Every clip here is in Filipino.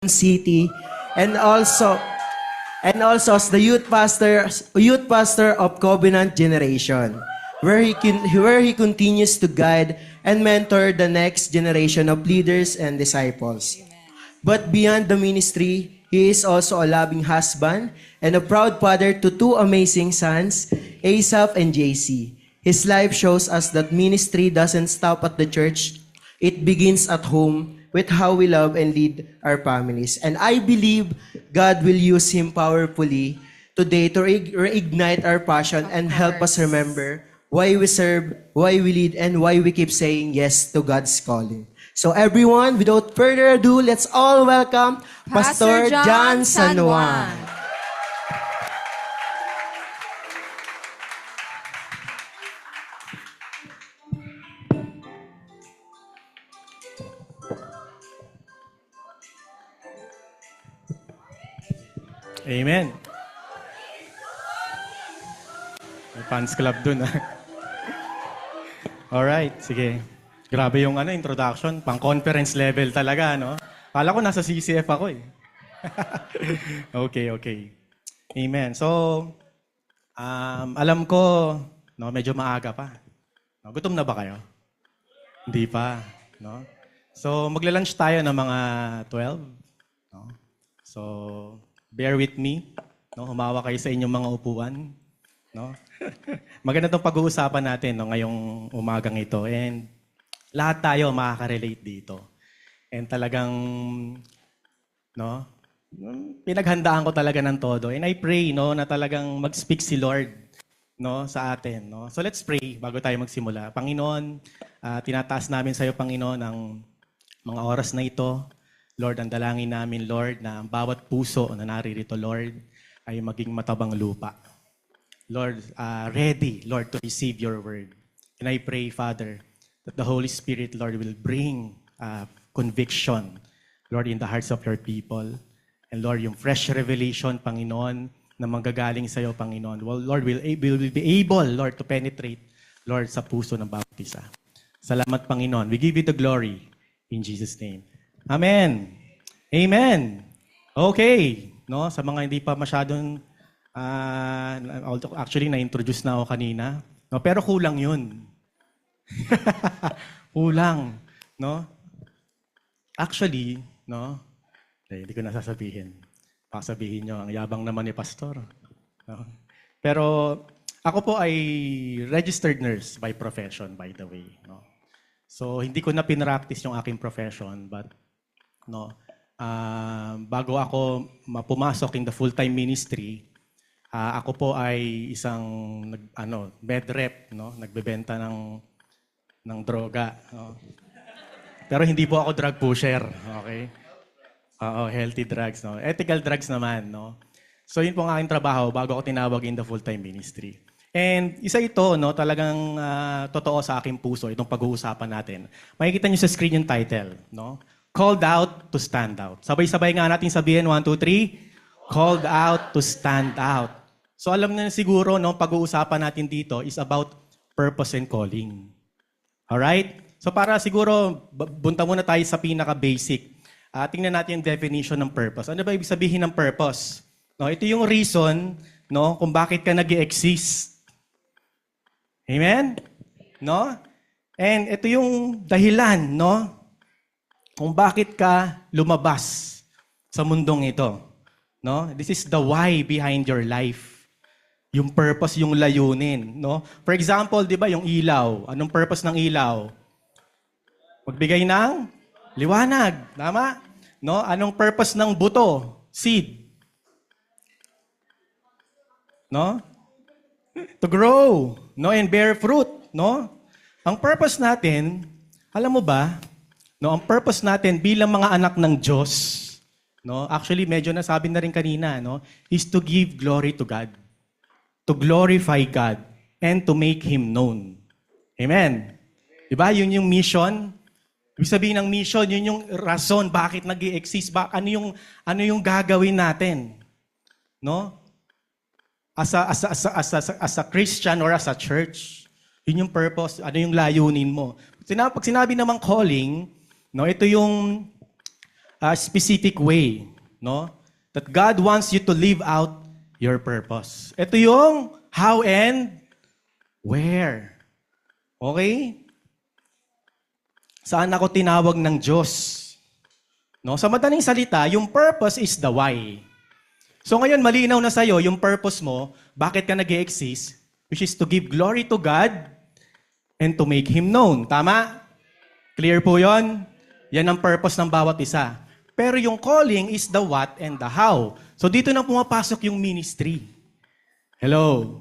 City, and also as the youth pastor of Covenant Generation, where he continues to guide and mentor the next generation of leaders and disciples. But beyond the ministry, he is also a loving husband and a proud father to two amazing sons, Asaph and JC. His life shows us that ministry doesn't stop at the church. It begins at home with how we love and lead our families. And I believe God will use him powerfully today to reignite our passion and help us remember why we serve, why we lead, and why we keep saying yes to God's calling. So everyone, without further ado, let's all welcome Pastor John San Juan. Amen. May fans club dun, ha? Alright, sige. Grabe yung introduction. Pang-conference level talaga, no? Kala ko nasa CCF ako, eh. Okay. Amen. So, alam ko, no, medyo maaga pa. No, gutom na ba kayo? Hindi pa, no? So, magla-lunch tayo ng mga 12. No? So, bear with me. No? Humawa kayo sa inyong mga upuan. No? Maganda itong pag-uusapan natin, no, ngayong umagang ito. And lahat tayo makaka-relate dito. And talagang, no, pinaghandaan ko talaga ng todo. And I pray, no, na talagang mag-speak si Lord, no, sa atin. No? So let's pray bago tayo magsimula. Panginoon, tinataas namin sa iyo, Panginoon, ang mga oras na ito. Lord, ang dalangin namin, Lord, na ang bawat puso na naririto, Lord, ay maging matabang lupa. Lord, ready, Lord, to receive your word. And I pray, Father, that the Holy Spirit, Lord, will bring conviction, Lord, in the hearts of your people. And Lord, yung fresh revelation, Panginoon, na manggagaling sa iyo, Panginoon. Well, Lord, will be able, Lord, to penetrate, Lord, sa puso ng bawat isa. Salamat, Panginoon. We give you the glory in Jesus' name. Amen. Amen. Okay. No, sa mga hindi pa masyadong actually na-introduce na ako kanina. No, pero kulang 'yun. Kulang, no? Actually, no? Hindi ko nasasabihin. Pasabihin niyo ang yabang naman ni pastor. No? Pero ako po ay registered nurse by profession, by the way, no? So hindi ko na pinractice yung aking profession, but no, bago ako pumasok in the full-time ministry, ako po ay isang med rep, no, nagbebenta ng droga, no. Pero hindi po ako drug pusher, okay? Healthy drugs, no. Ethical drugs naman, no. So yun po ang aking trabaho bago ako tinawag in the full-time ministry. And isa ito, no, talagang totoo sa aking puso itong pag-uusapan natin. Makikita niyo sa screen yung title, no? Called out to stand out. Sabay-sabay nga natin sabihin, 1, 2, 3. Called out to stand out. So alam na siguro, no, pag-uusapan natin dito is about purpose and calling. Alright? So para siguro, bunta muna tayo sa pinaka-basic. Tingnan natin yung definition ng purpose. Ano ba ibig sabihin ng purpose? No, ito yung reason, no, kung bakit ka nag-exist. Amen? No? And ito yung dahilan, no, kung bakit ka lumabas sa mundong ito. No? This is the why behind your life. Yung purpose, yung layunin. No? For example, di ba, yung ilaw. Anong purpose ng ilaw? Magbigay ng liwanag. Tama? No? Anong purpose ng buto? Seed. No? To grow. No? And bear fruit. No? Ang purpose natin, alam mo ba, no, ang purpose natin bilang mga anak ng Diyos, no, actually medyo nasabi na rin kanina, no, is to give glory to God, to glorify God, and to make Him known. Amen? Diba? Yun yung mission. Ibig sabihin ng mission, yun yung rason bakit nag-i-exist, ano yung gagawin natin. No? As a Christian or as a church, yun yung purpose, ano yung layunin mo. Pag sinabi namang calling, no, ito yung specific way, no? That God wants you to live out your purpose. Ito yung how and where. Okay? Saan ako tinawag ng Diyos? No? Sa madaling salita, yung purpose is the why. So ngayon, malinaw na sa'yo yung purpose mo, bakit ka nag-exist, which is to give glory to God and to make Him known. Tama? Clear po yon? Yan ang purpose ng bawat isa. Pero yung calling is the what and the how. So dito na pumapasok yung ministry. Hello?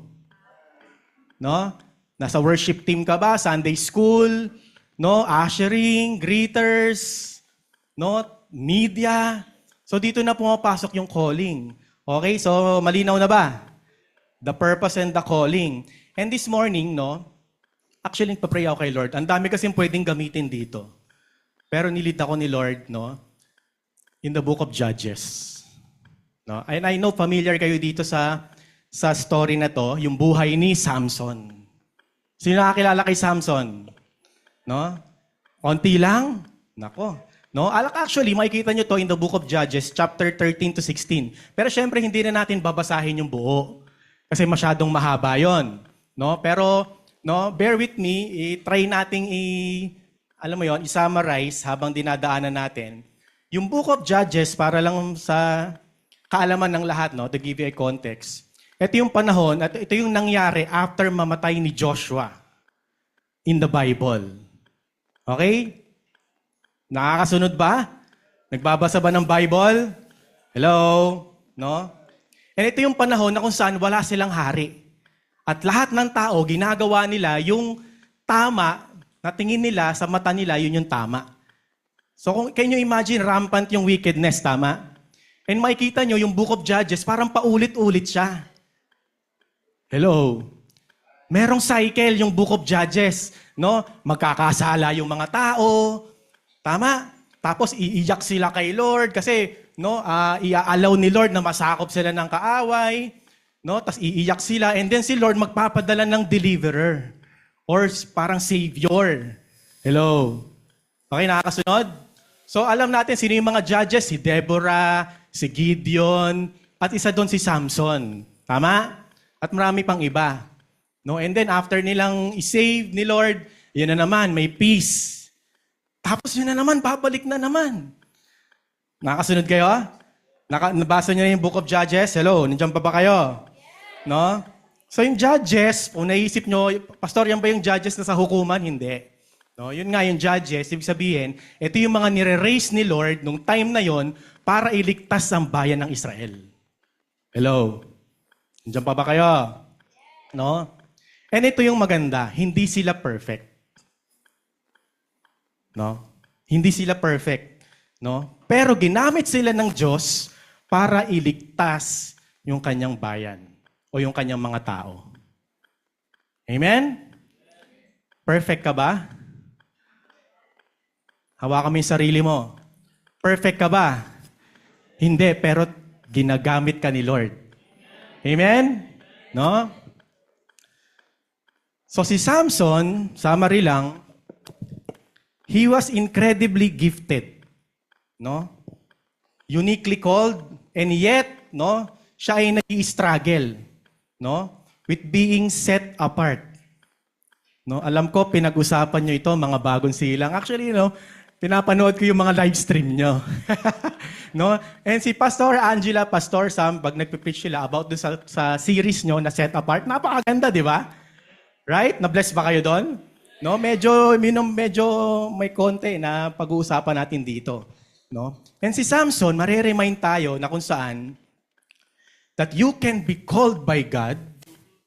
No? Nasa worship team ka ba? Sunday school? No? Ushering? Greeters? No? Media? So dito na pumapasok yung calling. Okay? So malinaw na ba? The purpose and the calling. And this morning, no? Actually, nagpa-pray ako kay Lord. Ang dami kasing pwedeng gamitin dito. Pero nilid ako ni Lord, no? In the book of Judges. No? And I know familiar kayo dito sa story na to, yung buhay ni Samson. Sino nakakilala kay Samson? No? Konti lang? Nako. No? Actually, makikita nyo to in the book of Judges, chapter 13 to 16. Pero syempre, hindi na natin babasahin yung buo. Kasi masyadong mahaba yon. No? Pero, no, bear with me, try nating alam mo yon, i-summarize habang dinadaanan natin. Yung book of Judges, para lang sa kaalaman ng lahat, no, to give you a context. Ito yung panahon, at ito yung nangyari after mamatay ni Joshua in the Bible. Okay? Nakakasunod ba? Nagbabasa ba ng Bible? Hello? No? And ito yung panahon na kung saan wala silang hari. At lahat ng tao, ginagawa nila yung tama, na tingin nila, sa mata nila, yun yung tama. So, can you imagine, rampant yung wickedness, tama? And makikita nyo, yung book of Judges, parang paulit-ulit siya. Hello? Merong cycle yung book of Judges, no? Magkakasala yung mga tao, tama? Tapos iiyak sila kay Lord kasi, no, i-allow ni Lord na masakop sila ng kaaway, no? Tapos iiyak sila, and then si Lord magpapadala ng deliverer or parang savior. Hello? Okay, nakakasunod? So alam natin sino yung mga judges, si Deborah, si Gideon, at isa doon si Samson. Tama? At marami pang iba. No? And then after nilang i-save ni Lord, yun na naman, may peace. Tapos yun na naman, babalik na naman. Nakasunod kayo? Nabasa niyo na yung Book of Judges? Hello, nandiyan pa ba kayo? No? So yung Judges, kung naisip nyo, Pastor, yan ba yung Judges na sa hukuman? Hindi. No, yun nga yung Judges, ibig sabihin, ito yung mga nire-raise ni Lord nung time na yon para iligtas ang bayan ng Israel. Hello? Nandiyan pa ba kayo? No? And ito yung maganda, hindi sila perfect. No? Hindi sila perfect. No? Pero ginamit sila ng Diyos para iligtas yung kanyang bayan o yung kanyang mga tao. Amen? Perfect ka ba? Hawakan mo yung sarili mo. Perfect ka ba? Hindi, pero ginagamit ka ni Lord. Amen? No? So si Samson, summary lang, he was incredibly gifted. No? Uniquely called, and yet, no, siya ay nag-i-struggle, no, with being set apart. No, alam ko pinag-usapan niyo ito mga bagong silang. Actually, pinapanood ko yung mga live stream nyo. No? And si Pastor Angela, Pastor Sam, pag nagpipreach sila about sa series nyo na Set Apart, napakaganda, di ba? Right? Na-bless ba kayo doon? No? Medyo may konti na pag-uusapan natin dito. No? And si Samson, mareremind tayo na kung saan that you can be called by God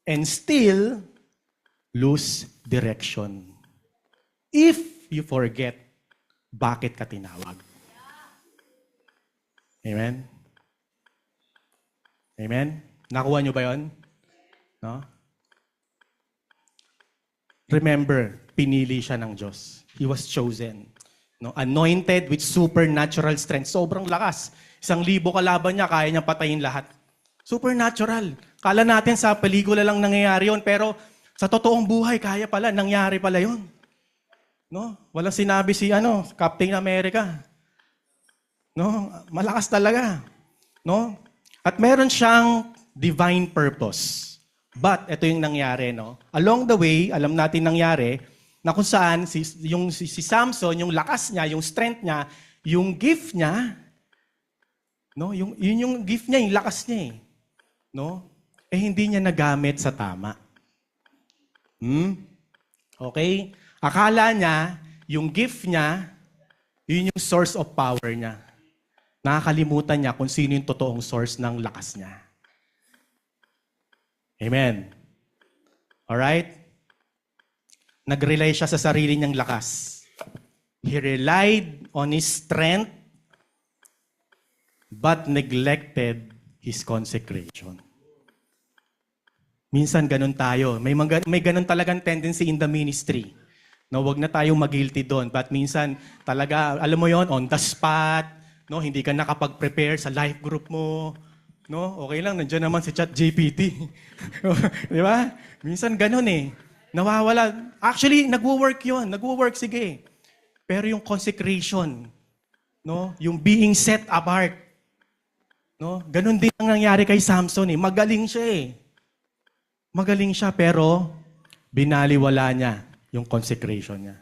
and still lose direction. If you forget bakit ka tinawag. Amen? Amen? Nakuha nyo ba yun? No? Remember, pinili siya ng Diyos. He was chosen. No? Anointed with supernatural strength. Sobrang lakas. 1,000 kalaban niya, kaya niyang patayin lahat. Supernatural. Kala natin sa pelikula lang nangyayari yun, pero sa totoong buhay, kaya pala, nangyari pala yun. No? Walang sinabi si Captain America. No? Malakas talaga. No? At meron siyang divine purpose. But, ito yung nangyari, no? Along the way, alam natin nangyari, na kung saan si Samson, yung lakas niya, yung strength niya, yung gift niya, no? Yun yung gift niya, yung lakas niya eh. No? Hindi niya nagamit sa tama. Okay? Akala niya, yung gift niya, yun yung source of power niya. Nakakalimutan niya kung sino yung totoong source ng lakas niya. Amen. Alright? Nag-rely siya sa sarili niyang lakas. He relied on his strength, but neglected his consecration. Minsan ganun tayo. May ganun talagang tendency in the ministry. No, wag na tayong mag-guilty doon. But minsan talaga, alam mo yon, on the spot, no, hindi ka nakapag-prepare sa life group mo. No, okay lang, nandiyan naman si ChatGPT. Di ba? Minsan ganun eh. Nawawala. Actually, nagwo-work yon. Nagwo-work, sige. Pero yung consecration, no, yung being set apart, no, ganun din ang nangyari kay Samson eh. Magaling siya eh. Magaling siya pero binaliwala niya yung consecration niya.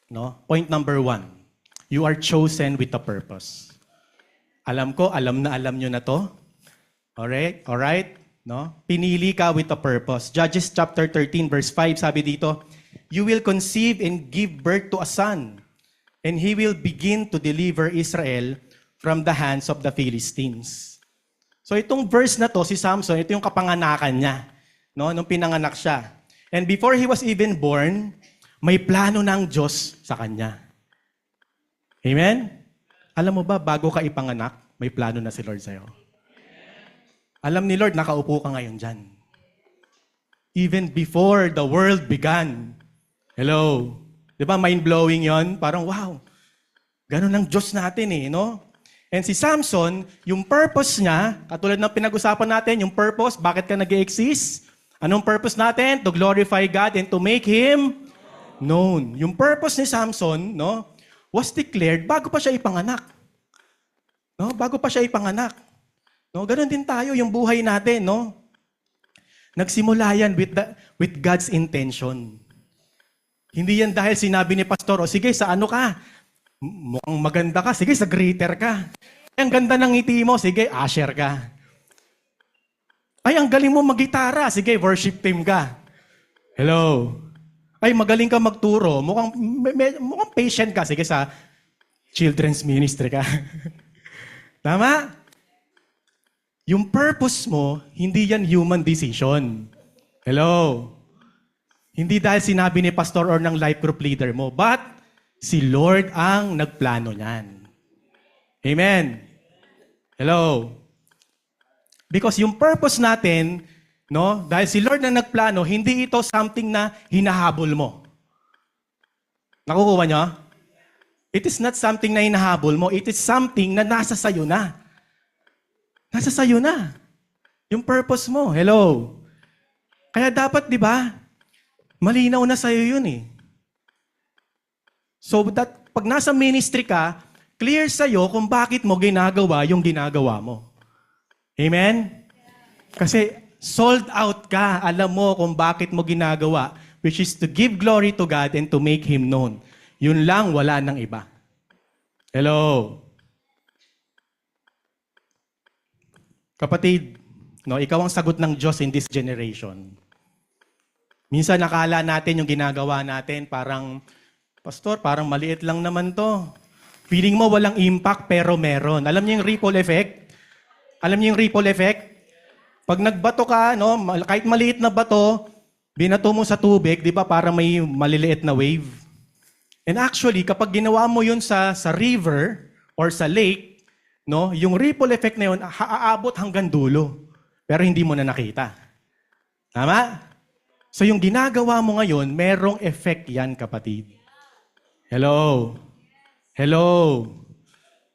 No? Point number 1. You are chosen with a purpose. Alam ko, alam nyo na to. Alright? Alright? No? Pinili ka with a purpose. Judges chapter 13 verse 5 sabi dito, you will conceive and give birth to a son, and he will begin to deliver Israel from the hands of the Philistines. So itong verse na to, si Samson, ito yung kapanganakan niya, no, nung pinanganak siya. And before he was even born, may plano ng Diyos sa kanya. Amen? Alam mo ba, bago ka ipanganak, may plano na si Lord sa'yo. Alam ni Lord, nakaupo ka ngayon dyan. Even before the world began. Hello? Di ba, mind-blowing yon? Parang, wow, ganun ang Diyos natin eh, no? And si Samson, yung purpose niya, katulad ng pinag-usapan natin, yung purpose, bakit ka nag-exist? Anong purpose natin? To glorify God and to make Him known. Yung purpose ni Samson, no, was declared bago pa siya ipanganak. No, bago pa siya ipanganak. No, ganoon din tayo yung buhay natin, no? Nagsimula yan with God's intention. Hindi yan dahil sinabi ni pastor, o sige, sa ano ka? Mukhang maganda ka, sige, sa greeter ka. Ay, ang ganda ng ngiti mo, sige, usher ka. Ay, ang galing mo mag-gitara, sige, worship team ka. Hello. Ay, magaling ka magturo, mukhang patient ka, sige, sa children's ministry ka. Tama? Yung purpose mo, hindi yan human decision. Hello. Hindi dahil sinabi ni pastor or ng life group leader mo, but si Lord ang nagplano niyan. Amen. Hello. Because yung purpose natin, no, dahil si Lord na nagplano, hindi ito something na hinahabol mo. Nakukuha niyo? It is not something na hinahabol mo. It is something na nasa sayo na. Nasa sayo na. Yung purpose mo. Hello. Kaya dapat, di ba, malinaw na sayo yun eh. So that pag nasa ministry ka, clear sa'yo kung bakit mo ginagawa yung ginagawa mo. Amen? Kasi sold out ka, alam mo kung bakit mo ginagawa, which is to give glory to God and to make Him known. Yun lang, wala nang iba. Hello? Kapatid, no, ikaw ang sagot ng Diyos in this generation. Minsan nakala natin yung ginagawa natin parang, Pastor, parang maliit lang naman to. Feeling mo walang impact pero meron. Alam niyo yung ripple effect? Alam niyo yung ripple effect? Pag nagbato ka, no, kahit maliit na bato, binato mo sa tubig, di ba, para may maliliit na wave. And actually, kapag ginawa mo yun sa river or sa lake, no, yung ripple effect na yun, aabot hanggang dulo. Pero hindi mo na nakita. Tama? So yung ginagawa mo ngayon, merong effect yan, kapatid. Hello? Hello?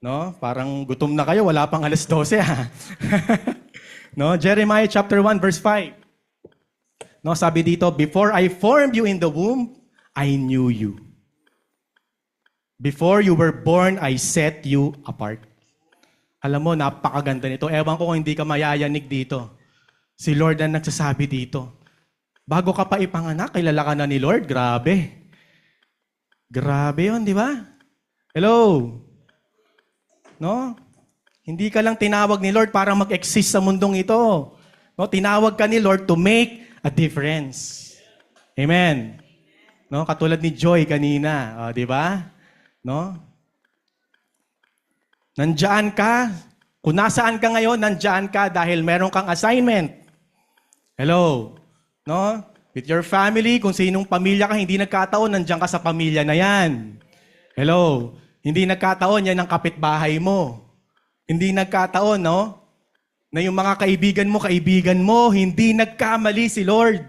No? Parang gutom na kayo, wala pang 12:00 ha. No? Jeremiah chapter 1 verse 5. No, sabi dito, before I formed you in the womb, I knew you. Before you were born, I set you apart. Alam mo, napakaganda nito. Ewan ko kung hindi ka mayayanig dito. Si Lord ang nagsasabi dito. Bago ka pa ipanganak, kilala ka na ni Lord. Grabe. Grabe yun, di ba? Hello? No? Hindi ka lang tinawag ni Lord para mag-exist sa mundong ito. No? Tinawag ka ni Lord to make a difference. Amen. No? Katulad ni Joy kanina. O, di ba? No? Nandiyan ka. Kung nasaan ka ngayon, nandiyan ka dahil meron kang assignment. Hello? No? With your family, kung sinong pamilya ka, hindi nagkataon, nandiyan ka sa pamilya na yan. Hello? Hindi nagkataon, yan ang kapitbahay mo. Hindi nagkataon, no? Na yung mga kaibigan mo, hindi nagkamali si Lord.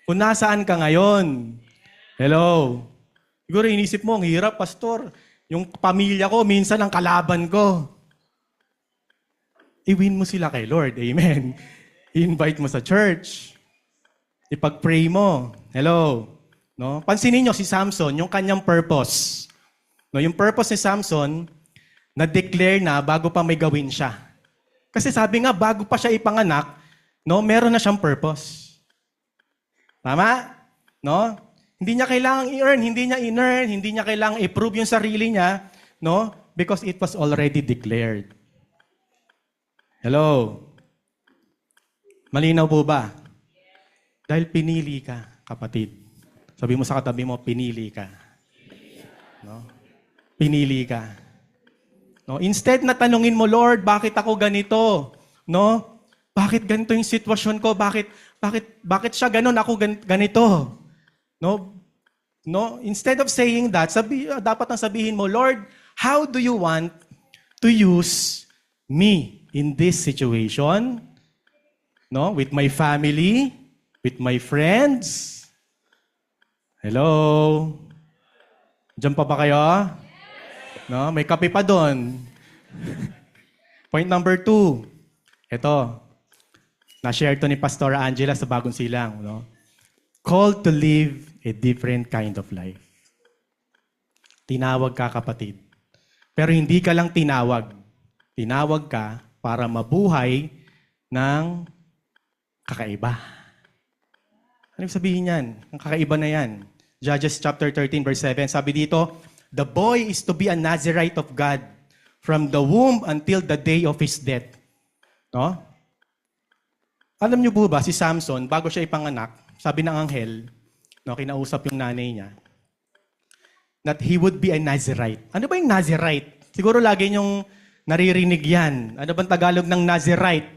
Kung nasaan ka ngayon. Hello? Siguro inisip mo, ang hirap, pastor. Yung pamilya ko, minsan ang kalaban ko. I-win mo sila kay Lord. Amen. I-invite mo sa church. Ipag-pray mo. Hello. No? Pansinin nyo si Samson, yung kanyang purpose. No, yung purpose ni Samson, na-declare na bago pa may gawin siya. Kasi sabi nga, bago pa siya ipanganak, no, meron na siyang purpose. Tama? No? Hindi niya kailangang i-earn, hindi niya kailangang i-prove yung sarili niya, no? Because it was already declared. Hello? Malinaw po ba? Dahil pinili ka, kapatid. Sabi mo sa katabi mo, pinili ka. No? Pinili ka. No? Instead na tanungin mo, Lord, bakit ako ganito? No? Bakit ganito yung sitwasyon ko? Bakit siya ganon, ako ganito? No? No? Instead of saying that, dapat nang sabihin mo, Lord, how do you want to use me in this situation? No? With my family? With my friends? Hello? Diyan pa ba kayo? No? May kape pa doon. Point number 2. Ito. Na-share to ni Pastor Angela sa Bagong Silang. No? Called to live a different kind of life. Tinawag ka, kapatid. Pero hindi ka lang tinawag. Tinawag ka para mabuhay ng kakaiba. Ano yung sabihin yan? Ang kakaiba na yan. Judges chapter 13 verse 7. Sabi dito, the boy is to be a Nazirite of God from the womb until the day of his death. No? Alam niyo po ba, si Samson, bago siya ipanganak, sabi ng anghel, no, kinausap yung nanay niya, that he would be a Nazirite. Ano ba yung Nazirite? Siguro lagi niyong naririnig yan. Ano bang Tagalog ng Nazirite?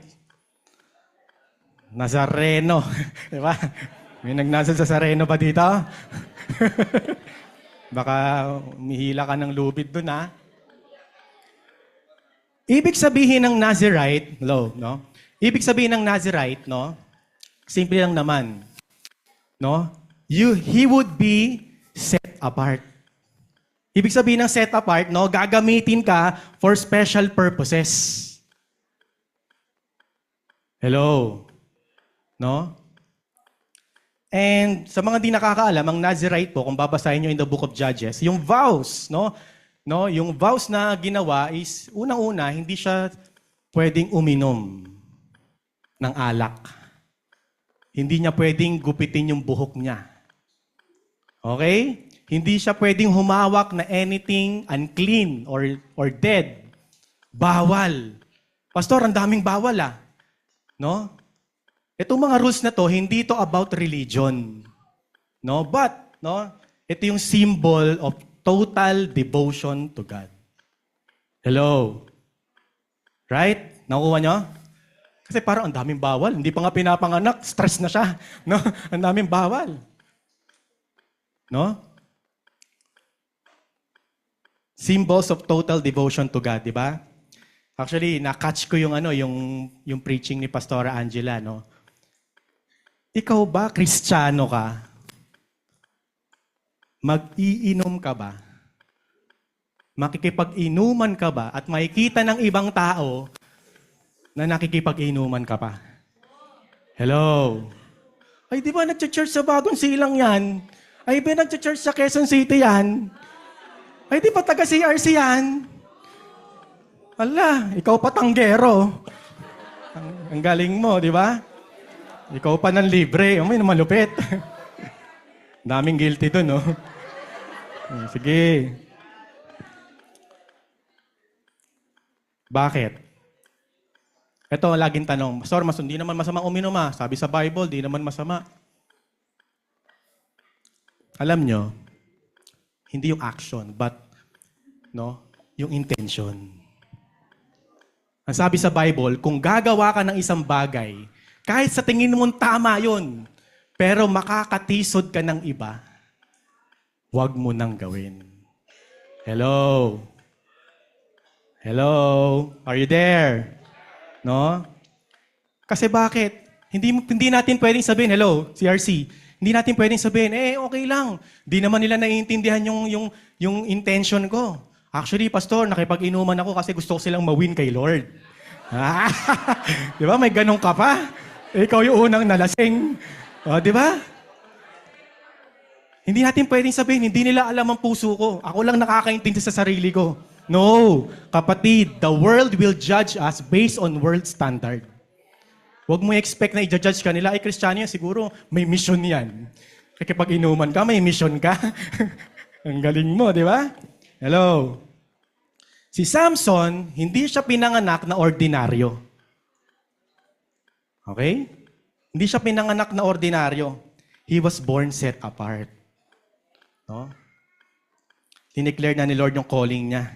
Nazareno. Di ba? May nagnasal sa Sareno ba dito? Baka umihila ka ng lubid dun, ha? Ibig sabihin ng Nazirite, no? Ibig sabihin ng Nazirite, no? Simple lang naman. No? He would be set apart. Ibig sabihin ng set apart, no? Gagamitin ka for special purposes. Hello? No? And sa mga di nakakaalam, ang Nazirite po, kung babasahin nyo in the book of Judges, yung vows, no? Yung vows na ginawa is, unang-una, hindi siya pwedeng uminom ng alak. Hindi niya pwedeng gupitin yung buhok niya. Okay? Hindi siya pwedeng humawak na anything unclean or dead. Bawal. Pastor, ang daming bawal, ah. No? Itong mga rules na to, hindi to about religion. No? But, no, ito yung symbol of total devotion to God. Hello? Right? Nakuha nyo? Kasi parang ang daming bawal. Hindi pa nga pinapanganak, stress na siya. No? Ang daming bawal. No? Symbols of total devotion to God, di ba? Actually, na-catch ko yung yung preaching ni Pastora Angela, no? Ikaw ba, Kristiyano ka? Mag-iinom ka ba? Makikipag-inuman ka ba? At makikita ng ibang tao na nakikipag-inuman ka pa? Hello? Ay, di ba nag-church sa Bagong Silang yan? Ay, ba nag-church sa Quezon City yan? Ay, di pa taga CRC yan. Ala, ikaw pa tanggero. Ang galing mo, di ba? Ikaw pa ng libre. May malupit. Daming guilty dun, no? Sige. Bakit? Ito, laging tanong. Pastor, hindi naman masama uminom Sabi sa Bible, di naman masama. Alam nyo, hindi yung action, but yung intention. Ang sabi sa Bible, kung gagawa ka ng isang bagay, kahit sa tingin mo tama yun, pero makakatisod ka ng iba, huwag mo nang gawin. Hello? Hello? Are you there? No? Kasi bakit? Hindi natin pwedeng sabihin, hello, CRC, hindi natin pwedeng sabihin, okay lang. Hindi naman nila naiintindihan yung intention ko. Actually, Pastor, nakipag-inuman ako kasi gusto ko silang mawin kay Lord. Di ba? May ganun ka pa. Ikaw yung unang nalasing. Di ba? Hindi natin pwedeng sabihin, hindi nila alam ang puso ko. Ako lang nakakaintindi sa sarili ko. No, kapatid, the world will judge us based on world standard. Huwag mo expect na i-judge ka nila. Ay, Kristiyano yan, siguro may mission yan. Kaya pag inuman ka, may mission ka. Ang galing mo, di ba? Hello. Si Samson, hindi siya pinanganak na ordinaryo. Okay? Hindi siya pinanganak na ordinaryo. He was born set apart. No? Dineclare na ni Lord yung calling niya.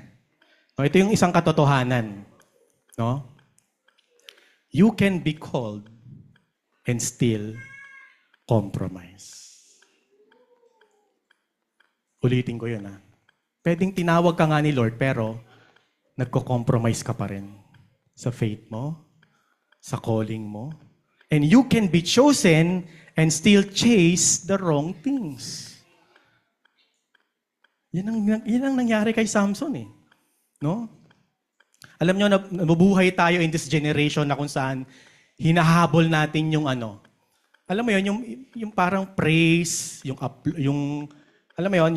No, ito yung isang katotohanan. No? You can be called and still compromise. Ulitin ko yun Pwedeng tinawag ka nga ni Lord pero nagko-compromise ka pa rin sa faith mo, sa calling mo. And you can be chosen and still chase the wrong things. Yan ang nangyari kay Samson No? Alam nyo, nabubuhay tayo in this generation na kung saan hinahabol natin yung Alam mo yun, yung parang praise, alam mo yun,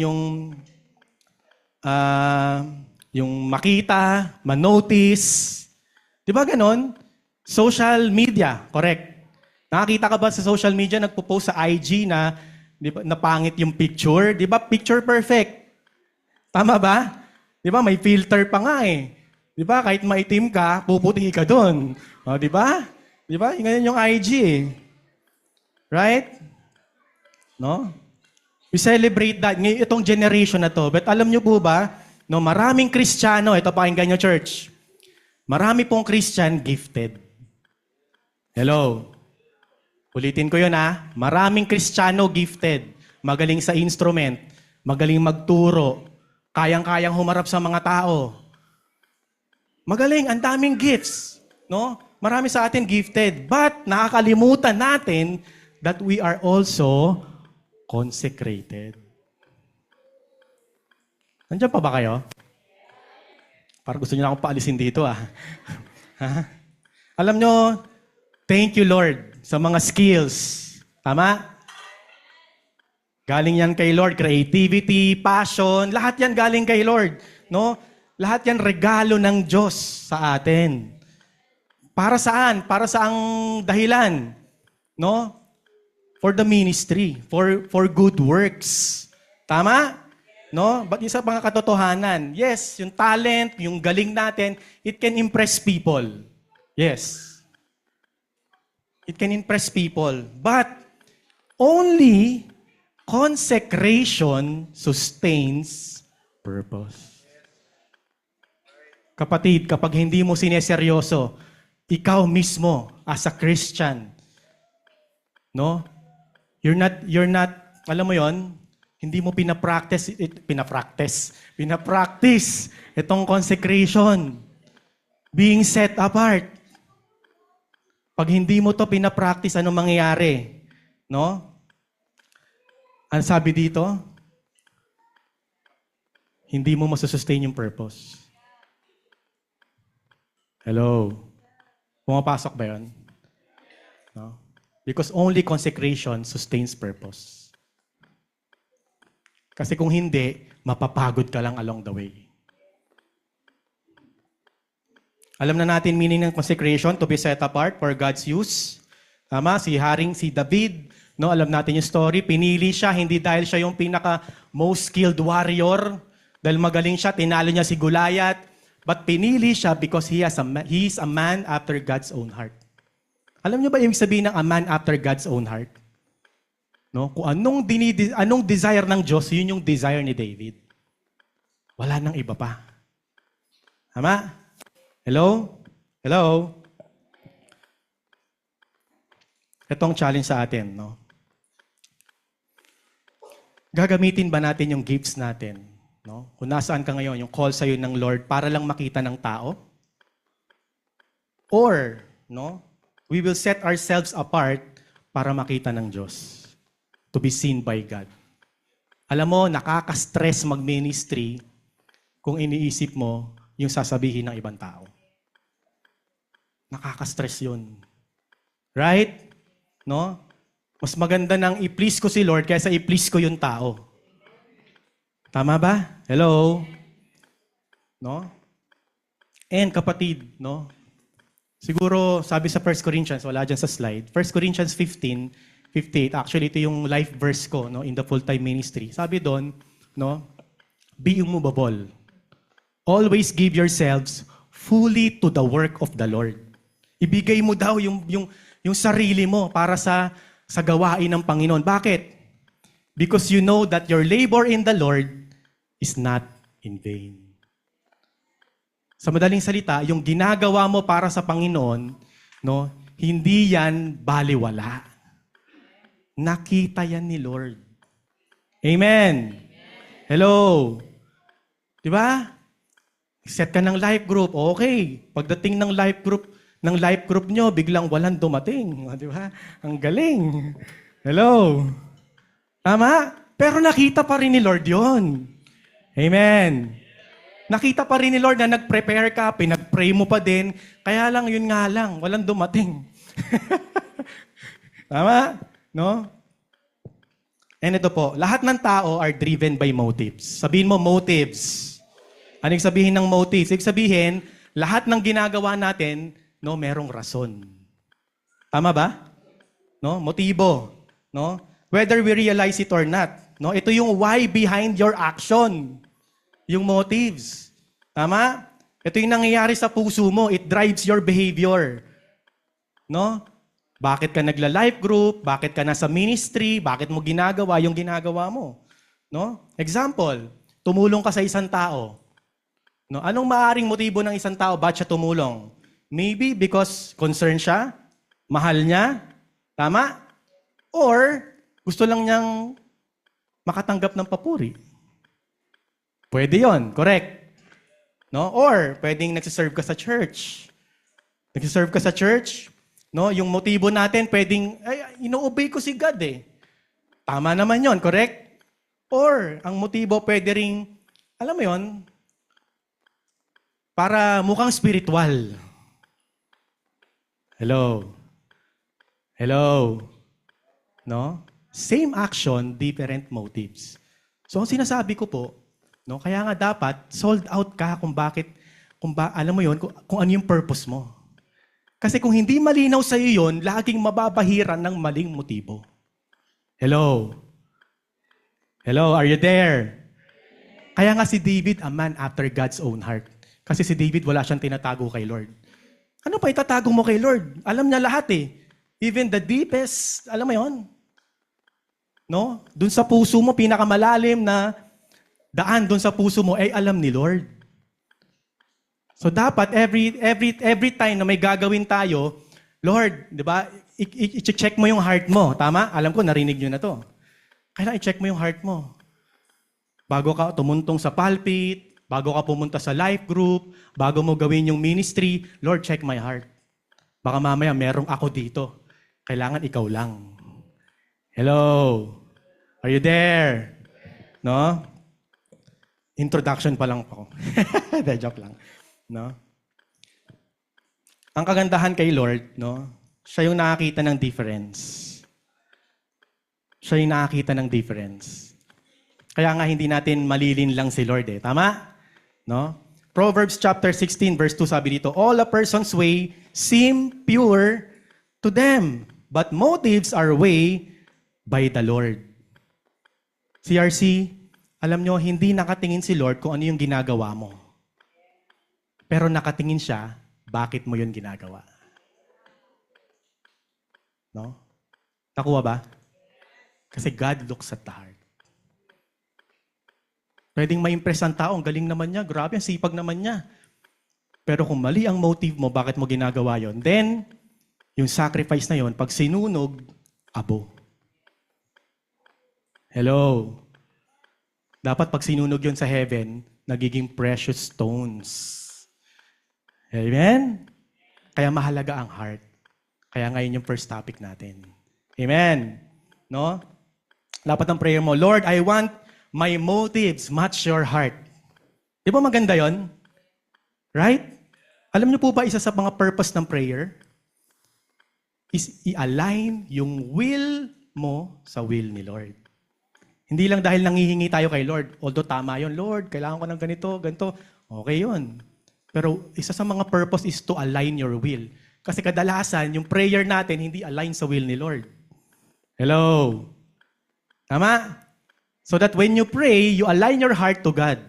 yung makita, manotice. Di ba ganon? Social media, correct. Nakakita ka ba sa social media, nagpo-post sa IG na, di ba, napangit yung picture? Di ba, picture perfect? Tama ba? Di ba, may filter pa nga Di ba, kahit maitim ka, puputi ka doon. Di ba? Di ba? Ngayon yung IG Right? No? We celebrate that. Ngayon, itong generation na to. But alam nyo po ba, maraming Kristiyano, ito pakinggan nyo, church. Marami pong Christian gifted. Hello? Ulitin ko yun Maraming Kristiyano gifted. Magaling sa instrument. Magaling magturo. Kayang-kayang humarap sa mga tao. Magaling, ang daming gifts. No? Marami sa atin gifted. But nakakalimutan natin that we are also consecrated. Nandiyan pa ba kayo? Parang gusto niyo na akong paalisin dito Alam nyo, thank you Lord sa mga skills. Tama? Galing yan kay Lord. Creativity, passion, lahat yan galing kay Lord. No? Lahat yan regalo ng Diyos sa atin. Para saan? Para saang dahilan? No? For the ministry. For good works. Tama? No? But isa pang katotohanan. Yes, yung talent, yung galing natin, it can impress people. Yes. It can impress people. But only consecration sustains purpose. Kapatid, kapag hindi mo sineseryoso, ikaw mismo as a Christian, no? You're not, alam mo yon, hindi mo pinapractice itong consecration, being set apart. Pag hindi mo to pinapractice, anong mangyayari? No? Ang sabi dito, hindi mo masusustain yung purpose. Hello? Pumapasok ba yun? No? Because only consecration sustains purpose. Kasi kung hindi, mapapagod ka lang along the way. Alam na natin meaning ng consecration, to be set apart for God's use. Tama, si David, no, alam natin yung story, pinili siya hindi dahil siya yung pinaka most skilled warrior, dahil magaling siya, tinalo niya si Goliath, but pinili siya because he is a man after God's own heart. Alam niyo ba ibig sabihin ng a man after God's own heart? No, kung anong desire ng Diyos, yun yung desire ni David. Wala nang iba pa. Tama? Hello? Hello? Ito ang challenge sa atin, no? Gagamitin ba natin yung gifts natin, no? Kung nasaan ka ngayon, yung call sa'yo ng Lord para lang makita ng tao? Or, no? We will set ourselves apart para makita ng Diyos. To be seen by God. Alam mo, nakaka-stress mag-ministry kung iniisip mo yung sasabihin ng ibang tao. Nakaka-stress yun. Right? No? Mas maganda nang i-please ko si Lord kaysa i-please ko yung tao. Tama ba? Hello? No? And kapatid, no? Siguro, sabi sa 1 Corinthians, wala dyan sa slide, 1 Corinthians 15:58, actually ito yung life verse ko, no, in the full-time ministry. Sabi doon, no, be immovable. Always give yourselves fully to the work of the Lord. Ibigay mo daw yung sarili mo para sa gawain ng Panginoon. Bakit? Because you know that your labor in the Lord is not in vain. Sa madaling salita, yung ginagawa mo para sa Panginoon, no, hindi yan baliwala. Nakita yan ni Lord. Amen. Hello. Di ba? Set ka ng life group. Okay. Pagdating ng life group nyo, biglang walang dumating. Di ba? Ang galing. Hello. Tama? Pero nakita pa rin ni Lord yon. Amen. Nakita pa rin ni Lord na nag-prepare ka, pinag-pray mo pa din, kaya lang, yun nga lang, walang dumating. Tama? No? And ito po, lahat ng tao are driven by motives. Sabihin mo, motives. Anong sabihin ng motives? Ibig sabihin, lahat ng ginagawa natin, no, merong rason. Tama ba? No? Motibo. No? Whether we realize it or not. No? Ito yung why behind your action. Yung motives. Tama? Ito yung nangyayari sa puso mo. It drives your behavior. No? Bakit ka nagla-life group? Bakit ka nasa ministry? Bakit mo ginagawa yung ginagawa mo? No? Example, tumulong ka sa isang tao. No? Anong maaring motibo ng isang tao? Ba't siya tumulong? Maybe because concerned siya, mahal niya, tama? Or gusto lang niyang makatanggap ng papuri. Pwede yon, correct? No? Or pwedeng nagsiserve ka sa church. Nagsiserve ka sa church, no? Yung motibo natin, pwedeng, ino-obey ko si God eh. Tama naman yon, correct? Or ang motibo pwede ring, alam mo yon, para mukhang spiritual. Hello? Hello? No? Same action, different motives. So ang sinasabi ko po, no, kaya nga dapat sold out ka alam mo yon, kung ano yung purpose mo. Kasi kung hindi malinaw sa iyo yon, laging mababahiran ng maling motibo. Hello? Hello, are you there? Kaya nga si David, a man after God's own heart. Kasi si David, wala siyang tinatago kay Lord. Ano pa itatago mo kay Lord? Alam niya lahat eh. Even the deepest, alam mo yon? No? Doon sa puso mo, pinakamalalim na daan doon sa puso mo ay alam ni Lord. So dapat every time na may gagawin tayo, Lord, 'di ba? I-check mo yung heart mo, tama? Alam ko narinig niyo na 'to. Kailangan i-check mo yung heart mo. Bago ka tumuntong sa pulpit, bago ka pumunta sa life group, bago mo gawin yung ministry, Lord, check my heart. Baka mamaya merong ako dito. Kailangan ikaw lang. Hello. Are you there? No? Introduction pa lang po. Joke lang. No? Ang kagandahan kay Lord, no? Siya yung nakakita ng difference. Siya yung nakakita ng difference. Kaya nga hindi natin malilin lang si Lord eh. Tama? No? Proverbs chapter 16 verse 2 sabi dito, all a person's way seem pure to them, but motives are weighed by the Lord. CRC, alam nyo, hindi nakatingin si Lord kung ano yung ginagawa mo. Pero nakatingin siya, bakit mo yun ginagawa? No? Nakuha ba? Kasi God looks at the heart. Pwedeng ma-impress ang tao, ang galing naman niya, grabe, ang sipag naman niya. Pero kung mali ang motive mo, bakit mo ginagawa yon? Then, yung sacrifice na yon, pag sinunog, abo. Hello? Dapat pag sinunog yon sa heaven, nagiging precious stones. Amen? Kaya mahalaga ang heart. Kaya ngayon yung first topic natin. Amen? No? Dapat ang prayer mo, Lord, I want my motives match your heart. Di ba maganda yon? Right? Alam niyo po ba isa sa mga purpose ng prayer? Is i-align yung will mo sa will ni Lord. Hindi lang dahil nangihingi tayo kay Lord. Although tama yon, Lord, kailangan ko ng ganito, ganito. Okay yon. Pero isa sa mga purpose is to align your will. Kasi kadalasan, yung prayer natin hindi align sa will ni Lord. Hello? Tama? So that when you pray, you align your heart to God.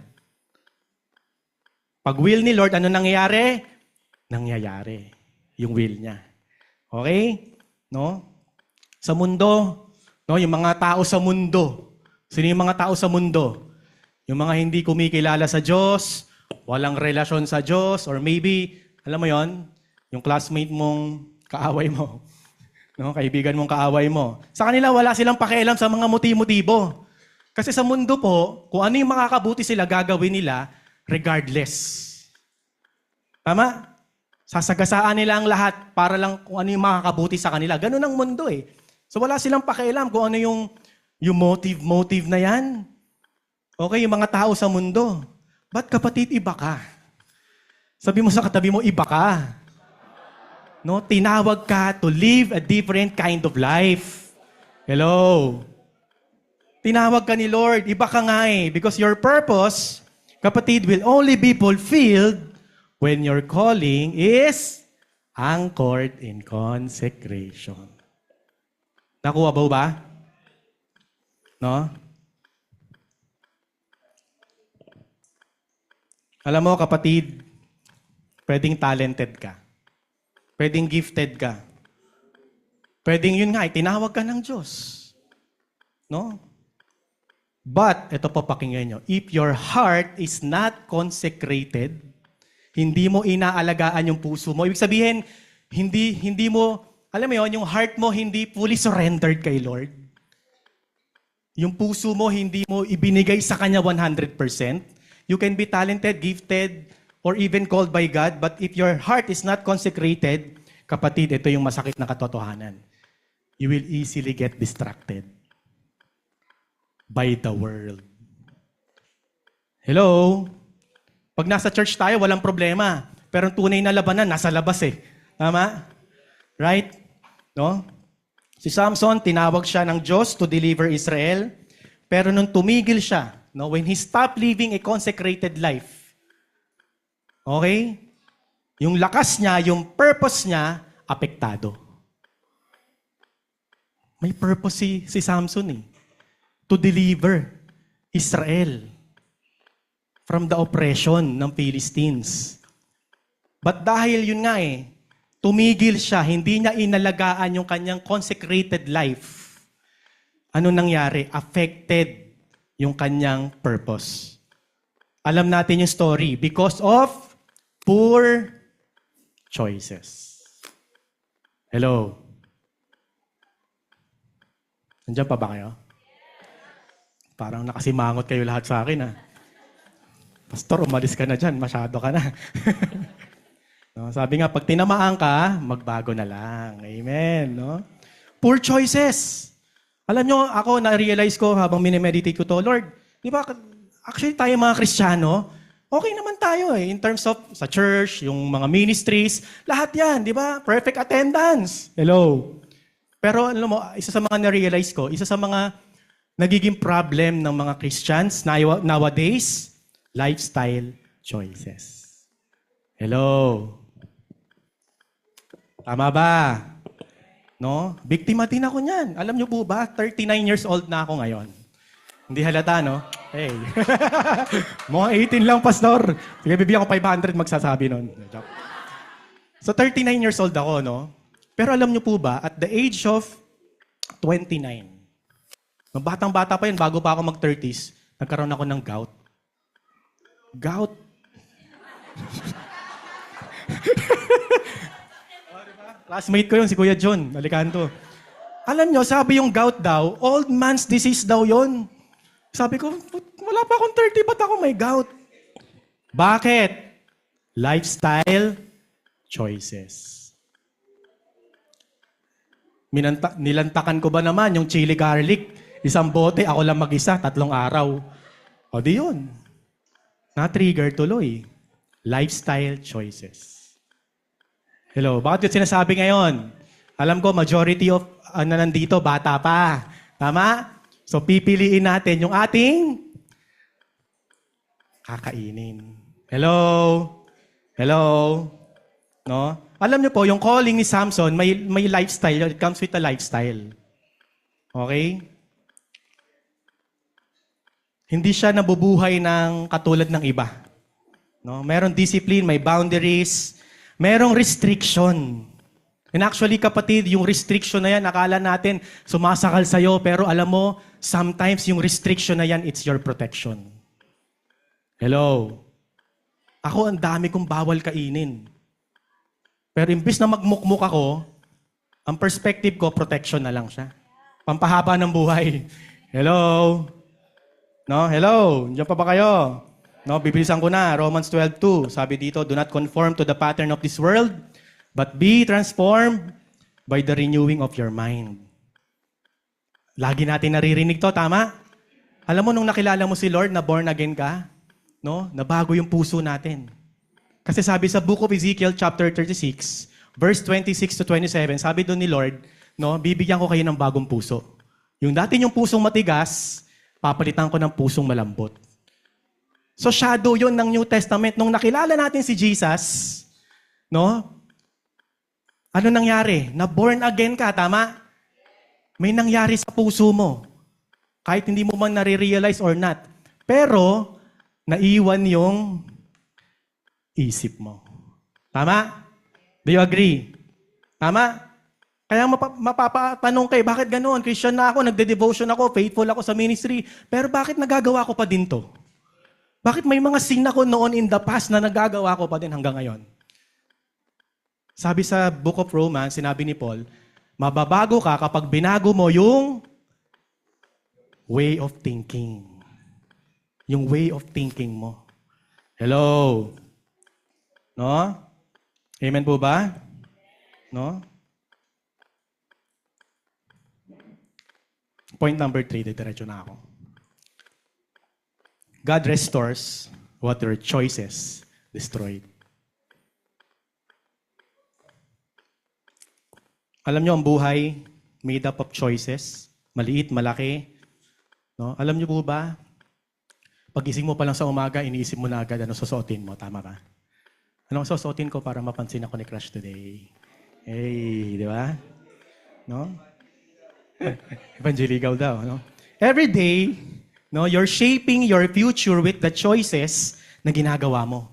Pag will ni Lord, ano nangyayari? Nangyayari. Yung will niya. Okay? No? Sa mundo, no, yung mga tao sa mundo. Sino yung mga tao sa mundo? Yung mga hindi kumikilala sa Diyos, walang relasyon sa Diyos, or maybe, alam mo yon, yung classmate mong kaaway mo. No, kaibigan mong kaaway mo. Sa kanila, wala silang pakialam sa mga motibo. Kasi sa mundo po, kung ano yung makakabuti sila, gagawin nila regardless. Tama? Sasagasaan nila ang lahat para lang kung ano yung makakabuti sa kanila. Ganun ang mundo eh. So wala silang pakialam kung ano yung motive na yan. Okay, yung mga tao sa mundo. Ba't kapatid, iba ka? Sabi mo sa katabi mo, iba ka. No, tinawag ka to live a different kind of life. Hello? Tinawag ka ni Lord, iba ka nga eh. Because your purpose, kapatid, will only be fulfilled when your calling is anchored in consecration. Nakuha ba? No? Alam mo, kapatid, pwedeng talented ka. Pwedeng gifted ka. Pwedeng yun nga, tinawag ka ng Diyos. No? But, ito po pakinggan nyo, if your heart is not consecrated, hindi mo inaalagaan yung puso mo. Ibig sabihin, hindi mo, alam mo yun, yung heart mo hindi fully surrendered kay Lord. Yung puso mo hindi mo ibinigay sa Kanya 100%. You can be talented, gifted, or even called by God, but if your heart is not consecrated, kapatid, ito yung masakit na katotohanan. You will easily get distracted by the world. Hello? Pag nasa church tayo, walang problema. Pero ang tunay na labanan, nasa labas eh. Tama? Right? No? Si Samson, tinawag siya ng Diyos to deliver Israel. Pero nung tumigil siya, no, when he stopped living a consecrated life, okay? Yung lakas niya, yung purpose niya, apektado. May purpose si Samson eh. To deliver Israel from the oppression ng Philistines. But dahil yun nga eh, tumigil siya, hindi niya inalagaan yung kanyang consecrated life. Ano nangyari? Affected yung kanyang purpose. Alam natin yung story. Because of poor choices. Hello? Nandiyan pa ba kayo? Parang nakasimangot kayo lahat sa akin, ha? Pastor, umalis ka na dyan. Masyado ka na. No, sabi nga, pag tinamaan ka, magbago na lang. Amen. No? Poor choices. Alam nyo, ako, na-realize ko habang minimeditate ko to, Lord, di ba, actually tayo mga Kristiyano, okay naman tayo eh. In terms of sa church, yung mga ministries, lahat yan, di ba? Perfect attendance. Hello. Pero alam mo, isa sa mga na-realize ko, isa sa mga nagiging problem ng mga Christians nowadays? Lifestyle choices. Hello? Tama ba? No? Biktima din ako niyan. Alam niyo po ba, 39 years old na ako ngayon. Hindi halata, no? Hey. Mga 18 lang, pastor. Sige, bibigyan ko 500 magsasabi nun. So, 39 years old ako, no? Pero alam niyo po ba, at the age of 29, nung batang-bata pa yun, bago pa ako mag-30s, nagkaroon ako ng gout. Gout. Classmate ko yun, si Kuya John. Alicanto. Alam nyo, sabi yung gout daw, old man's disease daw yon. Sabi ko, wala pa akong 30, ba't ako may gout? Bakit? Lifestyle choices. Nilantakan ko ba naman yung chili garlic? Isang bote, ako lang mag-isa, 3 araw. O di yun. Na-trigger tuloy. Lifestyle choices. Hello, bakit yung sinasabi ngayon? Alam ko, majority of nandito, bata pa. Tama? So, pipiliin natin yung ating kakainin. Hello? Hello? No? Alam niyo po, yung calling ni Samson, may lifestyle. It comes with a lifestyle. Okay? Hindi siya nabubuhay ng katulad ng iba. No? Merong discipline, may boundaries, merong restriction. And actually, kapatid, yung restriction na yan, akala natin sumasakal sa'yo, pero alam mo, sometimes yung restriction na yan, it's your protection. Hello? Ako, ang dami kong bawal kainin. Pero imbis na magmukmuk ako, ang perspective ko, protection na lang siya. Pampahaba ng buhay. Hello? No? Hello? Diyan pa ba kayo? No, bibilisan ko na. Romans 12:2. Sabi dito, do not conform to the pattern of this world, but be transformed by the renewing of your mind. Lagi natin naririnig to, tama? Alam mo, nung nakilala mo si Lord, na born again ka, no? Nabago yung puso natin. Kasi sabi sa Book of Ezekiel, chapter 36, verse 26 to 27, sabi doon ni Lord, no, bibigyan ko kayo ng bagong puso. Yung dati yung pusong matigas, papalitan ko ng pusong malambot. So shadow yun ng New Testament. Nung nakilala natin si Jesus, no, ano nangyari? Na born again ka, tama? May nangyari sa puso mo. Kahit hindi mo man nare-realize or not. Pero, naiwan yung isip mo. Tama? Do you agree? Tama? Kaya mapapatanong kayo, bakit ganoon? Christian na ako, nagde-devotion ako, faithful ako sa ministry, pero bakit nagagawa ko pa din to? Bakit may mga sin ako noon in the past na nagagawa ko pa din hanggang ngayon? Sabi sa Book of Romans, sinabi ni Paul, mababago ka kapag binago mo yung way of thinking. Yung way of thinking mo. Hello? No? Amen po ba? No? Point number 3, diretso na ako. God restores what your choices destroyed. Alam niyo, ang buhay, made up of choices. Maliit, malaki. No? Alam niyo po ba, pagising mo pa lang sa umaga, iniisip mo na agad ano susuotin mo. Tama ba? Anong susuotin ko para mapansin ako ni Crush today? Hey, di ba? No? Evangelical daw. No? Every day, no, you're shaping your future with the choices na ginagawa mo.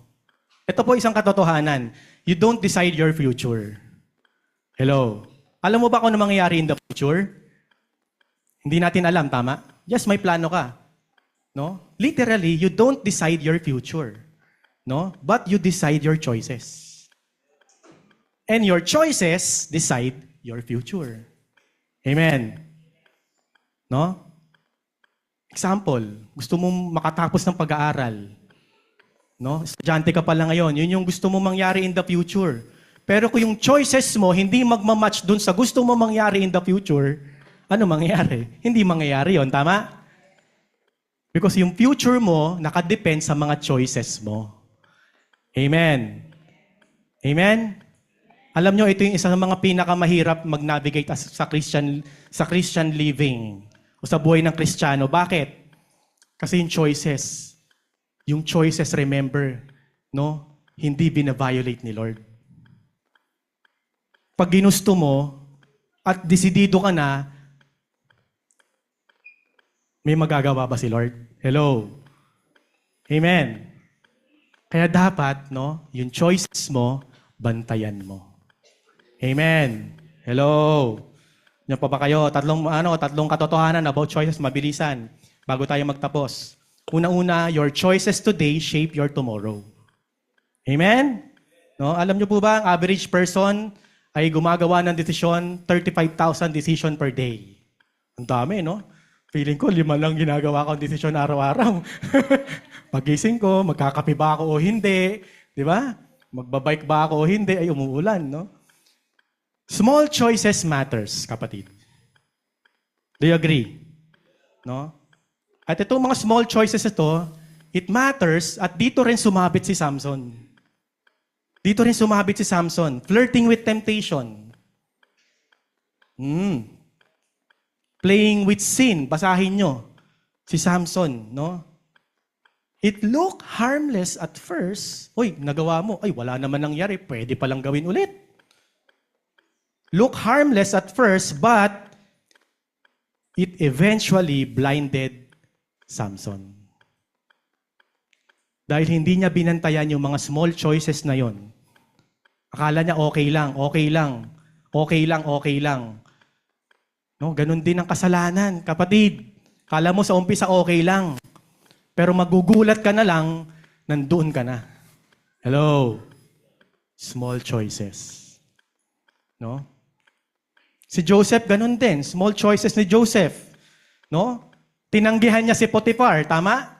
Ito po isang katotohanan. You don't decide your future. Hello? Alam mo ba kung ano mangyayari in the future? Hindi natin alam, tama? Yes, may plano ka. No? Literally, you don't decide your future. No? But you decide your choices. And your choices decide your future. Amen. No? Example, gusto mong makatapos ng pag-aaral. No? Estudyante ka pa lang ngayon. Yun yung gusto mong mangyari in the future. Pero kung yung choices mo hindi magmamatch dun sa gusto mo mangyari in the future, ano mangyayari? Hindi mangyayari yon, tama? Because yung future mo nakadepend sa mga choices mo. Amen. Amen? Alam nyo, ito yung isa ng mga pinakamahirap mag-navigate sa Christian living. o sa buhay ng Kristiyano. Bakit? Kasi yung choices, remember, no? Hindi bina-violate ni Lord. Pag ginusto mo at desidido ka na, may magagawa ba si Lord? Hello? Amen. Kaya dapat, no, yung choices mo, bantayan mo. Amen. Hello? Yan pa ba kayo? Tatlong katotohanan about choices, mabilisan, bago tayo magtapos. Una-una, your choices today shape your tomorrow. Amen? No, alam niyo po ba, ang average person ay gumagawa ng desisyon, 35,000 decision per day. Ang dami, no? Feeling ko, 5 lang ginagawa kong desisyon araw-araw. Pagising ko, magkakape ba ako o hindi? Di ba? Magbabike ba ako o hindi? Ay, umuulan, no? Small choices matters, kapatid. Do you agree? No? At itong mga small choices ito, it matters at dito rin sumabit si Samson. Dito rin sumabit si Samson. Flirting with temptation. Playing with sin. Basahin nyo. Si Samson, no? It looked harmless at first. Uy, nagawa mo. Ay, wala naman nangyari. Pwede palang gawin ulit. Look harmless at first, but it eventually blinded Samson. Dahil hindi niya binantayan yung mga small choices na yon. Akala niya okay lang, okay lang, okay lang, okay lang. No, ganun din ang kasalanan, kapatid. Kala mo sa umpisa okay lang. Pero magugulat ka na lang, nandoon ka na. Hello? Small choices. No? Si Joseph, ganun din. Small choices ni Joseph. No? Tinanggihan niya si Potiphar, tama?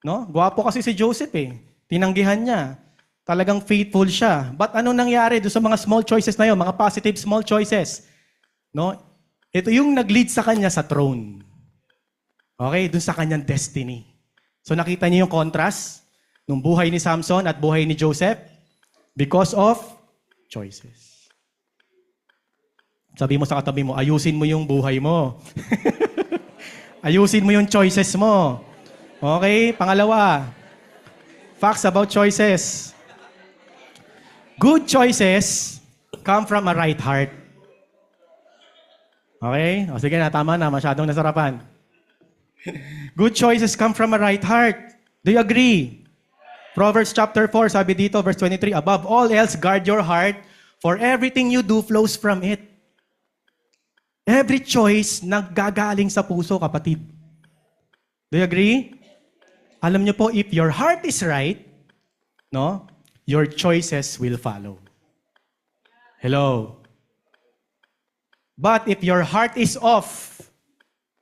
No? Gwapo kasi si Joseph eh. Tinanggihan niya. Talagang faithful siya. But ano nangyari doon sa mga small choices na yun? Mga positive small choices. No? Ito yung nag-lead sa kanya sa throne. Okay? Doon sa kanyang destiny. So nakita niyo yung contrast ng buhay ni Samson at buhay ni Joseph because of choices. Sabi mo sa katabi mo, ayusin mo yung buhay mo. Ayusin mo yung choices mo. Okay? Pangalawa, facts about choices. Good choices come from a right heart. Okay? O sige na, tama na. Masyadong nasarapan. Good choices come from a right heart. Do you agree? Proverbs chapter 4, sabi dito, verse 23, above all else, guard your heart, for everything you do flows from it. Every choice naggagaling sa puso, kapatid. Do you agree? Alam niyo po, if your heart is right, no, your choices will follow. Hello? But if your heart is off,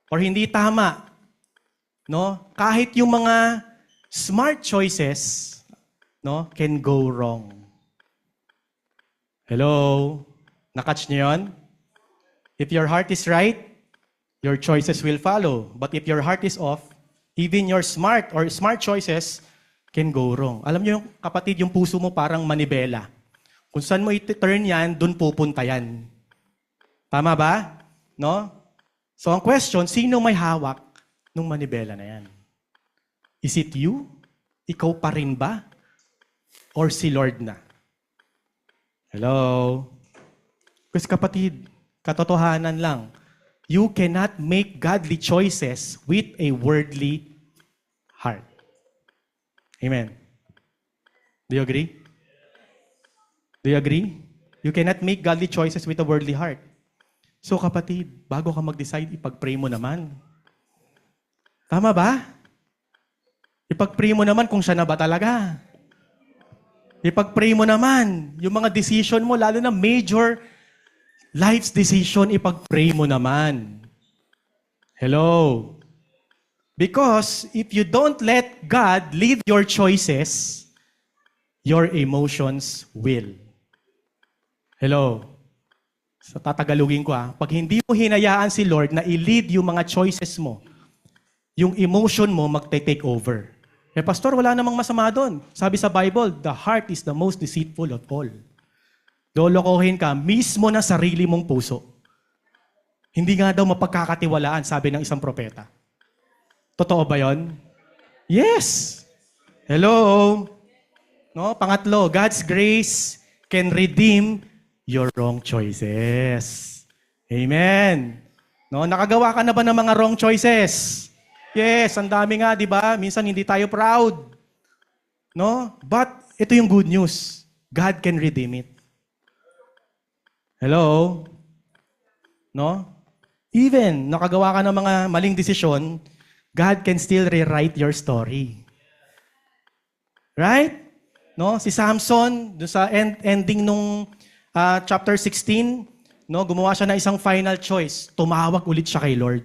or hindi tama, no, kahit yung mga smart choices, no, can go wrong. Hello? Nakatch niyo yun? If your heart is right, your choices will follow. But if your heart is off, even your smart choices can go wrong. Alam niyo, kapatid, yung puso mo parang manibela. Kung saan mo i-turn yan, dun pupunta yan. Tama ba? No? So ang question, sino may hawak nung manibela na yan? Is it you? Ikaw pa rin ba? Or si Lord na? Hello? Kasi kapatid, katotohanan lang, you cannot make godly choices with a worldly heart. Amen. Do you agree? Do you agree? You cannot make godly choices with a worldly heart. So kapatid, bago ka mag-decide, ipag-pray mo naman. Tama ba? Ipag-pray mo naman kung siya na ba talaga. Ipag-pray mo naman yung mga decision mo, lalo na major life's decision, ipag-pray mo naman. Hello? Because if you don't let God lead your choices, your emotions will. Hello? Sa tatagalugin ko pag hindi mo hinayaan si Lord na i-lead yung mga choices mo, yung emotion mo magte-take over. Eh, pastor, wala namang masama doon. Sabi sa Bible, the heart is the most deceitful of all. Lolokohin ka mismo na sarili mong puso. Hindi nga daw mapagkakatiwalaan, sabi ng isang propeta. Totoo ba yon? Yes! Hello? No? Pangatlo, God's grace can redeem your wrong choices. Amen. No, nakagawa ka na ba ng mga wrong choices? Yes, ang dami nga, 'di ba? Minsan hindi tayo proud. No? But ito yung good news. God can redeem it. Hello? No? Even nakagawa ka ng mga maling desisyon, God can still rewrite your story. Right? No, si Samson, doon sa ending nung chapter 16, no, gumawa siya ng isang final choice. Tumawag ulit siya kay Lord.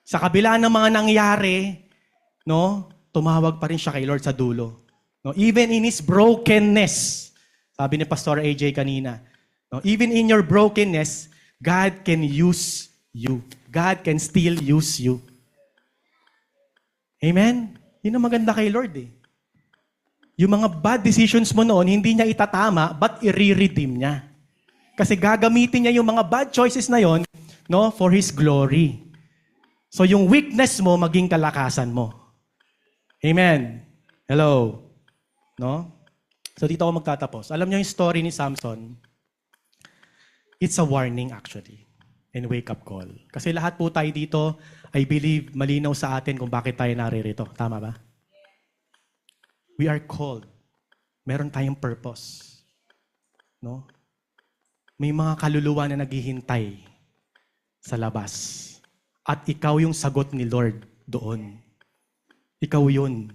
Sa kabila ng mga nangyari, no, tumawag pa rin siya kay Lord sa dulo. No, even in his brokenness, sabi ni Pastor AJ kanina, no, even in your brokenness, God can use you. God can still use you. Amen? Yun ang maganda kay Lord eh. Yung mga bad decisions mo noon, hindi niya itatama, but i-redeem niya. Kasi gagamitin niya yung mga bad choices na yon, no, for His glory. So yung weakness mo, maging kalakasan mo. Amen? Hello? No? So dito ako magtatapos. Alam niyo yung story ni Samson? It's a warning actually. And wake-up call. Kasi lahat po tayo dito, I believe, malinaw sa atin kung bakit tayo naririto. Tama ba? We are called. Meron tayong purpose. No? May mga kaluluwa na naghihintay sa labas. At ikaw yung sagot ni Lord doon. Ikaw yun.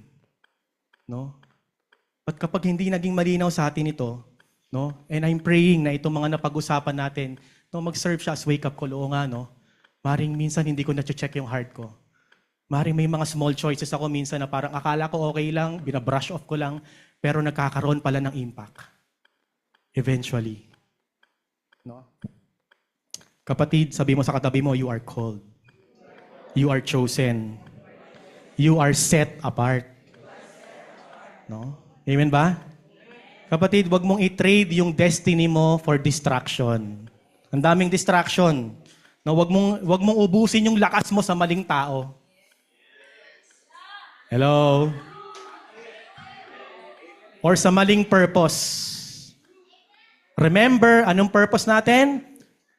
No? At kapag hindi naging malinaw sa atin ito, no? And I'm praying na itong mga napag-usapan natin, no, mag-serve siya as wake-up call. Oo nga, no? Maring minsan hindi ko na-check yung heart ko. Maring may mga small choices ako minsan na parang akala ko okay lang, binabrush off ko lang, pero nagkakaroon pala ng impact. Eventually. No? Kapatid, sabi mo sa katabi mo, you are called. You are chosen. You are set apart. No? Amen ba? Kapatid, wag mong i-trade yung destiny mo for distraction. Ang daming distraction. No, wag mong ubusin yung lakas mo sa maling tao. Hello? Or sa maling purpose. Remember, anong purpose natin?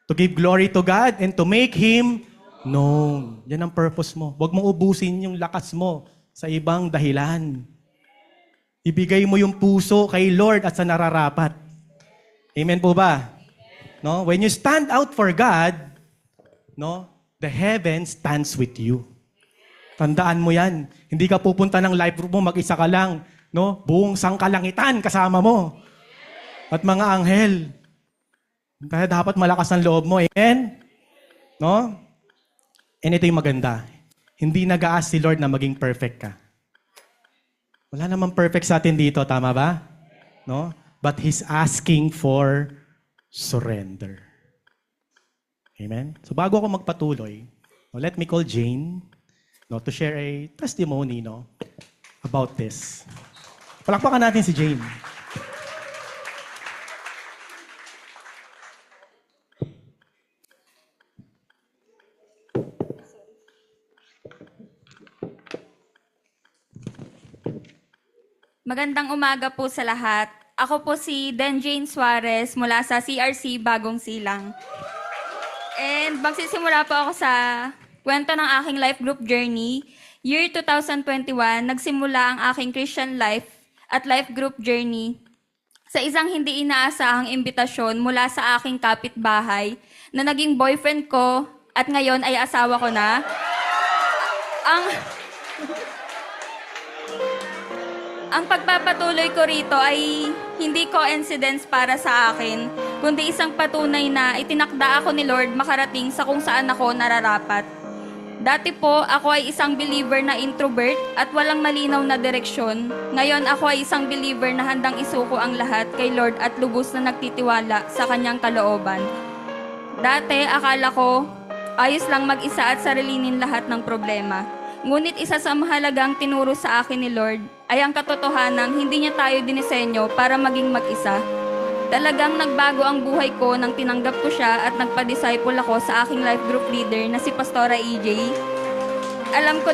To give glory to God and to make Him known. Yan ang purpose mo. Huwag mong ubusin yung lakas mo sa ibang dahilan. Ibigay mo yung puso kay Lord at sa nararapat. Amen po ba? No? When you stand out for God, no, the heaven stands with you. Tandaan mo yan. Hindi ka pupunta ng life group mo, mag-isa ka lang. No? Buong sangkalangitan kasama mo. At mga anghel. Kaya dapat malakas ang loob mo. Amen? No? And ito yung maganda. Hindi nag-aas si Lord na maging perfect ka. Wala namang perfect sa atin dito. Tama ba? No? But He's asking for surrender. Amen? So bago ako magpatuloy, let me call Jane, no, to share a testimony, no, about this. Palakpakan natin si Jane. Magandang umaga po sa lahat. Ako po si Den Jane Suarez mula sa CRC Bagong Silang. And magsisimula po ako sa kwento ng aking life group journey. Year 2021, nagsimula ang aking Christian life at life group journey sa isang hindi inaasahang imbitasyon mula sa aking kapitbahay na naging boyfriend ko at ngayon ay asawa ko na. Ang pagpapatuloy ko rito ay hindi coincidence para sa akin, kundi isang patunay na itinakda ako ni Lord makarating sa kung saan ako nararapat. Dati po, ako ay isang believer na introvert at walang malinaw na direksyon. Ngayon, ako ay isang believer na handang isuko ang lahat kay Lord at lubos na nagtitiwala sa kanyang kalooban. Dati, akala ko, ayos lang mag-isa at sarilinin lahat ng problema. Ngunit isa sa mahalagang tinuro sa akin ni Lord ay ang katotohanang hindi niya tayo dinisenyo para maging mag-isa. Talagang nagbago ang buhay ko nang tinanggap ko siya at nagpa-disciple ako sa aking life group leader na si Pastora EJ. Alam ko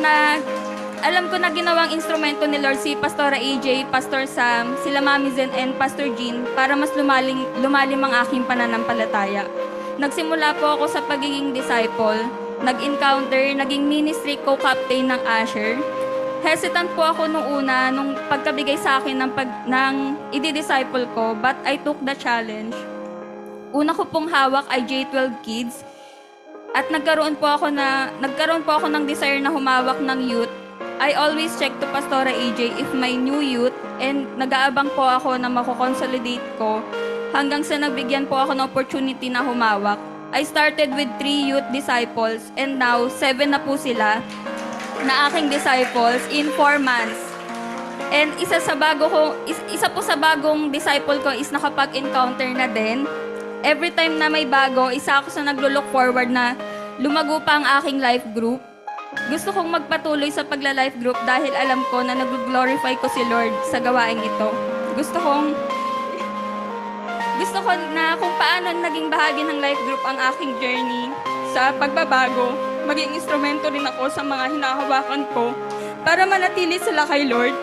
na ginawang instrumento ni Lord si Pastora EJ, Pastor Sam, sila Mami Zen and Pastor Jean para mas lumalim ang aking pananampalataya. Nagsimula po ako sa pagiging disciple, nag-encounter, naging ministry co-captain ng Asher. Hesitant po ako nung pagkabigay sa akin ng i-disciple ko, but I took the challenge. Una ko pong hawak ay J12 Kids at nagkaroon po ako ng desire na humawak ng youth. I always check to Pastora AJ if may new youth and nag-aabang po ako na mako-consolidate ko hanggang sa nagbigyan po ako ng opportunity na humawak. I started with 3 youth disciples and now 7 na po sila na aking disciples in 4 months. And isa po sa bagong disciple ko is nakapag-encounter na din. Every time na may bago, isa ako sa naglo-look forward na lumago pa ang aking life group. Gusto kong magpatuloy sa pagla-life group dahil alam ko na nag-glorify ko si Lord sa gawaing ito. Gusto ko na kung paano naging bahagi ng life group ang aking journey sa pagbabago, maging instrumento rin ako sa mga hinahawakan ko para manatili sila kay Lord.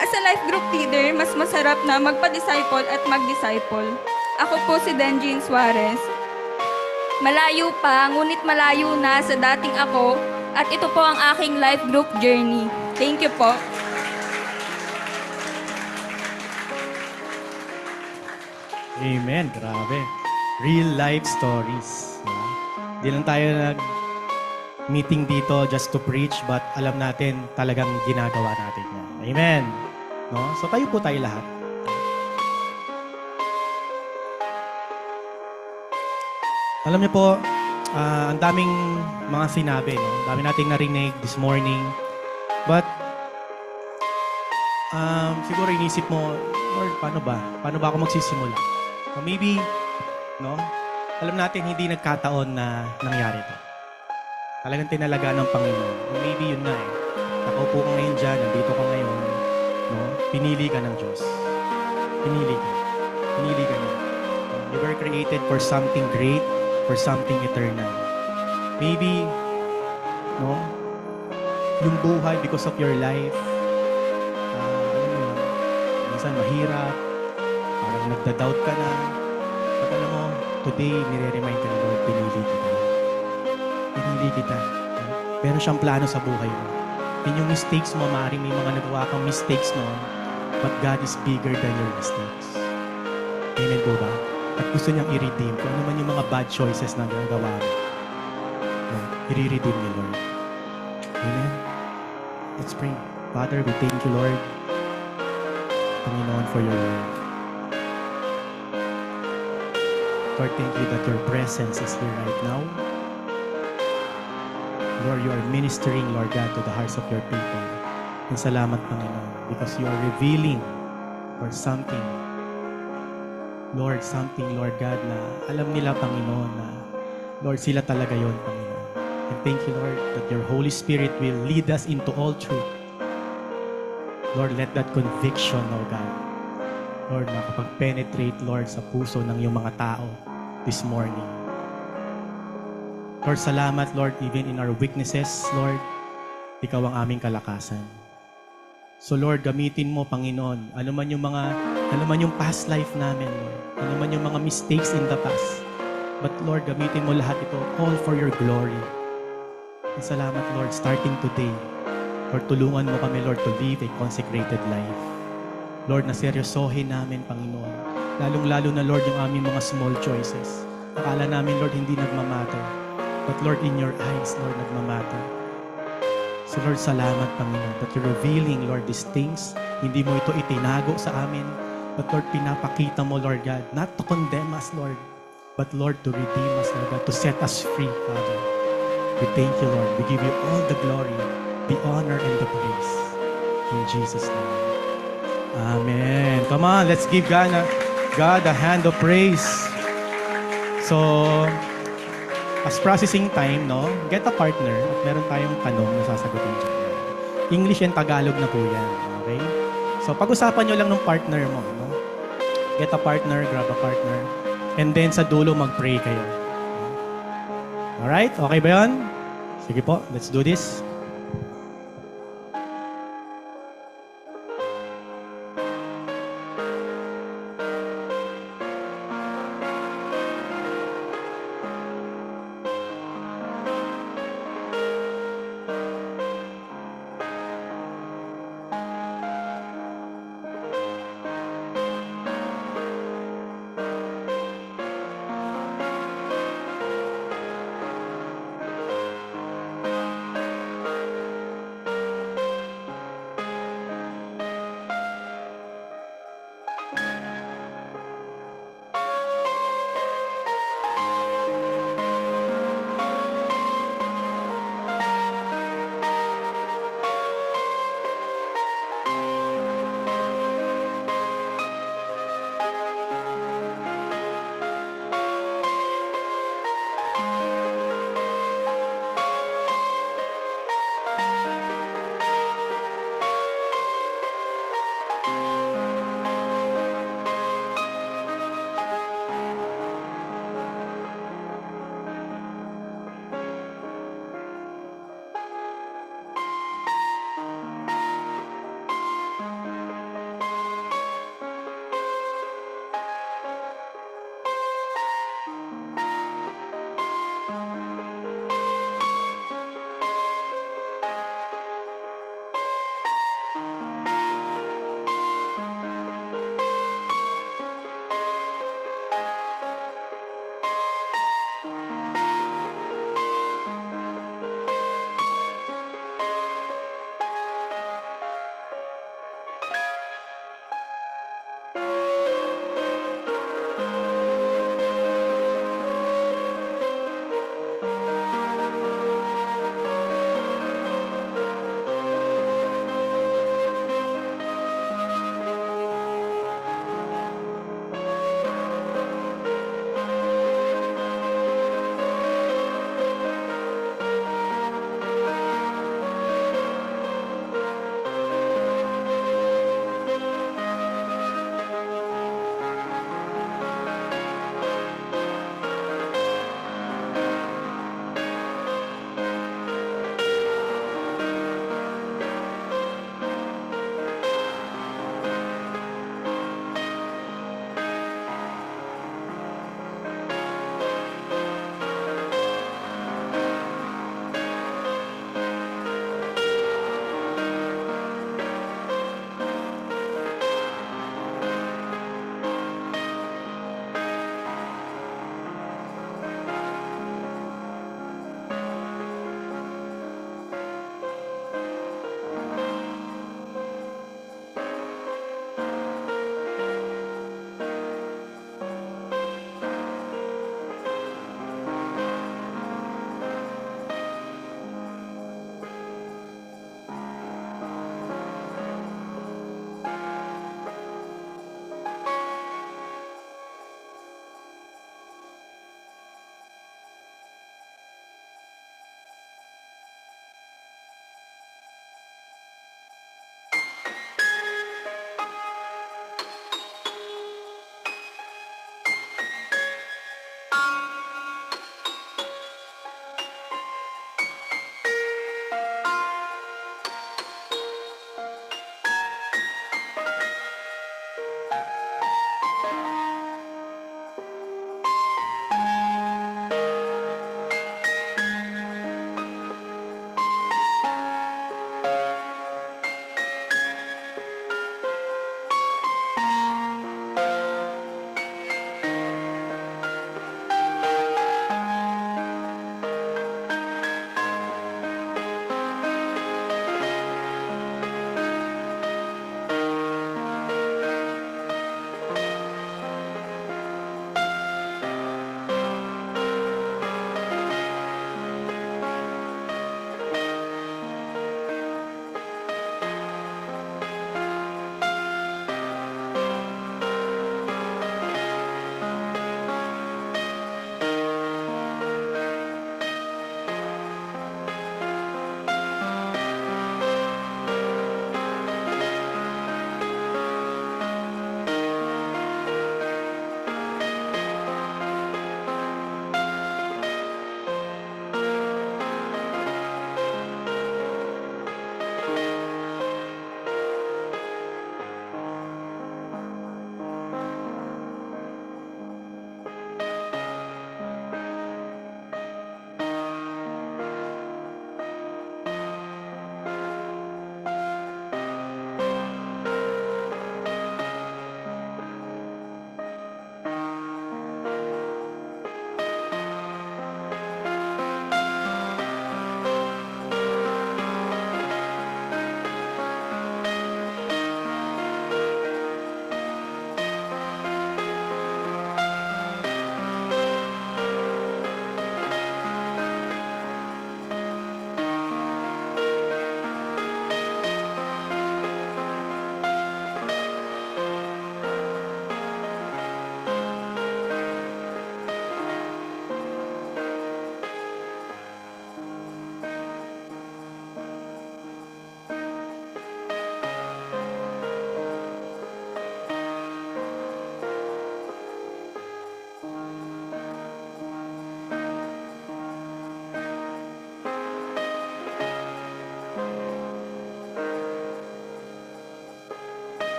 As a life group leader, mas masarap na magpa-disciple at mag-disciple. Ako po si Denjin Suarez. Malayo pa, ngunit malayo na sa dating ako at ito po ang aking life group journey. Thank you po. Amen. Grabe. Real life stories. Di lang tayo nag-meeting dito just to preach, but alam natin talagang ginagawa natin yan. Amen. No? So tayo po tayo lahat. Alam niyo po, ang daming mga sinabi, no? Ang dami nating narinig this morning. But, siguro inisip mo, Lord, paano ba? Paano ba ako magsisimula? So maybe, no? Alam natin, hindi nagkataon na nangyari ito. Talagang tinalaga ng Panginoon. Maybe yun na eh. Nakaupo ka ngayon dyan, nandito ka ngayon. No? Pinili ka ng Diyos. Pinili ka. Pinili ka niya. You were created for something great, for something eternal. Maybe, no? Yung buhay because of your life, alam mo yun, minsan mahirap, parang nagda-doubt ka na. At alam mo, today, nire-remind ka ni Lord, pinili kita. Pinili kita. Meron siyang plano sa buhay mo. Yun yung mistakes mo, maaaring may mga nagawa kang mistakes noon, but God is bigger than your mistakes. Amen po ba? At gusto niyang i-redeem kung ano man yung mga bad choices na nagawa mo. No, i-redeem ni Lord. Amen? Let's pray. Father, we thank you, Lord, Panginoon, for your word. Lord, thank you that your presence is here right now. Lord, you are ministering, Lord God, to the hearts of your people. And salamat, Panginoon, because you are revealing or something, Lord, Lord God, na alam nila, Panginoon, na Lord, sila talaga yon, Panginoon. And thank you, Lord, that your Holy Spirit will lead us into all truth. Lord, let that conviction, oh God, Lord, makapag-penetrate, Lord, sa puso ng iyong mga tao this morning. Lord, salamat, Lord, even in our weaknesses, Lord, ikaw ang aming kalakasan. So, Lord, gamitin mo, Panginoon, ano man yung past life namin, Lord. Ano man yung mga mistakes in the past. But, Lord, gamitin mo lahat ito, all for your glory. And salamat, Lord, starting today, Lord, tulungan mo kami, Lord, to live a consecrated life. Lord, naseryosohin namin, Panginoon. Lalong-lalo na, Lord, yung aming mga small choices. Akala namin, Lord, hindi nagmamatter. But, Lord, in your eyes, Lord, nagmamatter. So, Lord, salamat, Panginoon, that you're revealing, Lord, these things. Hindi mo ito itinago sa amin. But, Lord, pinapakita mo, Lord God, not to condemn us, Lord, but, Lord, to redeem us, Lord God, to set us free, Father. We thank you, Lord. We give you all the glory, the honor, and the praise. In Jesus' name. Amen. Come on, let's give God a hand of praise. So, as processing time, no, get a partner at meron tayong tanong na sasagutin dyan. English and Tagalog na po yan. Okay? So, pag-usapan nyo lang ng partner mo. No? get a partner, grab a partner. And then sa dulo, mag-pray kayo. Alright? Okay ba yun? Sige po, let's do this.